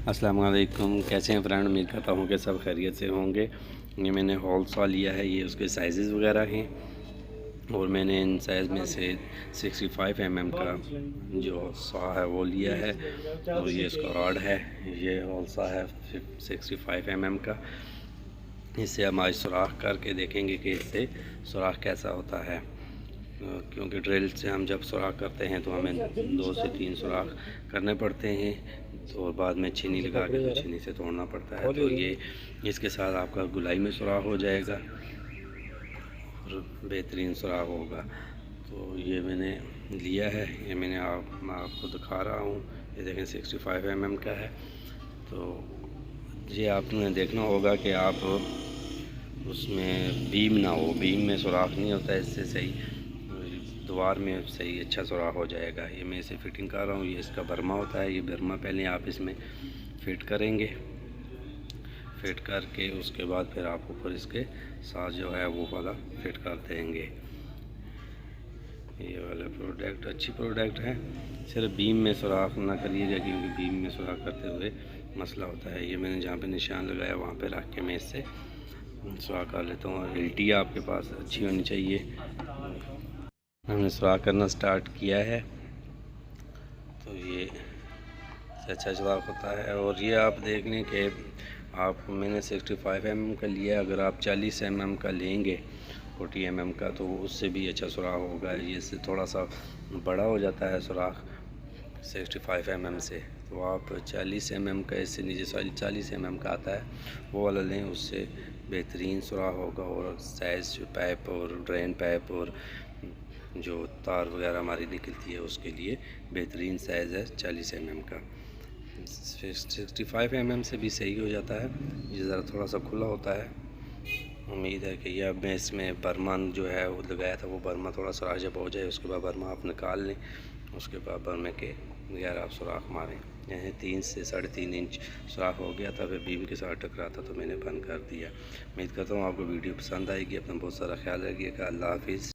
अस्सलाम वालेकुम। कैसे हैं फ्रेंड? उम्मीद करता हूँ कि सब खैरियत से होंगे। ये मैंने हॉल सॉ लिया है, ये उसके साइज़ वगैरह हैं और मैंने इन साइज़ में से 65 mm का जो सॉ है वो लिया है और ये इसका रॉड है। ये हॉल सॉ है 65 mm का। इससे हम आज सुराख करके देखेंगे कि इससे सुराख कैसा होता है, क्योंकि ड्रिल से हम जब सुराख करते हैं तो हमें 2 से 3 सुराख करने पड़ते हैं, तो बाद में छीनी लगा के तो छीनी से तोड़ना पड़ता है। तो ये इसके साथ आपका गुलाई में सुराख हो जाएगा और बेहतरीन सुराख होगा। तो ये मैंने लिया है, ये मैं आपको दिखा रहा हूँ। ये देखें 65 mm का है। तो ये आपने देखना होगा कि आप उसमें बीम ना हो, बीम में सुराख नहीं होता है, इससे सही दीवार में सही अच्छा सुराख हो जाएगा। ये मैं इसे फ़िटिंग कर रहा हूँ। ये इसका बर्मा होता है, ये बर्मा पहले आप इसमें फ़िट करेंगे। फ़िट करके उसके बाद फिर आप ऊपर इसके साथ जो है वो वाला फ़िट कर देंगे। ये वाला प्रोडक्ट अच्छी प्रोडक्ट है। सिर्फ बीम में सुराख ना करिएगा, क्योंकि बीम में सुराख करते हुए मसला होता है। ये मैंने जहाँ पे निशान लगाया वहाँ पे रख के मैं इससे सुराख कर लेता हूँ। और एल्टी आपके पास अच्छी होनी चाहिए। हमने सुराख करना स्टार्ट किया है, तो ये अच्छा सुराख होता है। और ये आप देख लें कि मैंने 65 mm का लिया, अगर आप 40 mm का लेंगे 40 mm का, तो उससे भी अच्छा सुराख होगा। ये से थोड़ा सा बड़ा हो जाता है सुराख 65 mm से, तो आप 40 mm का, इससे नीचे 40 mm का आता है वो वाला लें, उससे बेहतरीन सुराख होगा। और साइज़ जो पाइप और ड्रेन पाइप और जो तार वगैरह हमारी निकलती है उसके लिए बेहतरीन साइज़ है 40 mm का। 65 mm से भी सही हो जाता है, ये ज़रा थोड़ा सा खुला होता है। उम्मीद है कि यह अब मैं इसमें बर्मा जो है वो लगाया था, वो बर्मा थोड़ा सुराख जब हो जाए उसके बाद बर्मा आप निकाल लें। उसके बाद बर्मे के बगैर आप सुराख मारें। यहाँ 3 से 3.5 इंच सुराख हो गया था, फिर बीम के साथ टकरा था तो मैंने बंद कर दिया। उम्मीद करता हूँ आपको वीडियो पसंद आएगी। अपना बहुत सारा ख्याल रखिएगा। अल्लाह हाफिज़।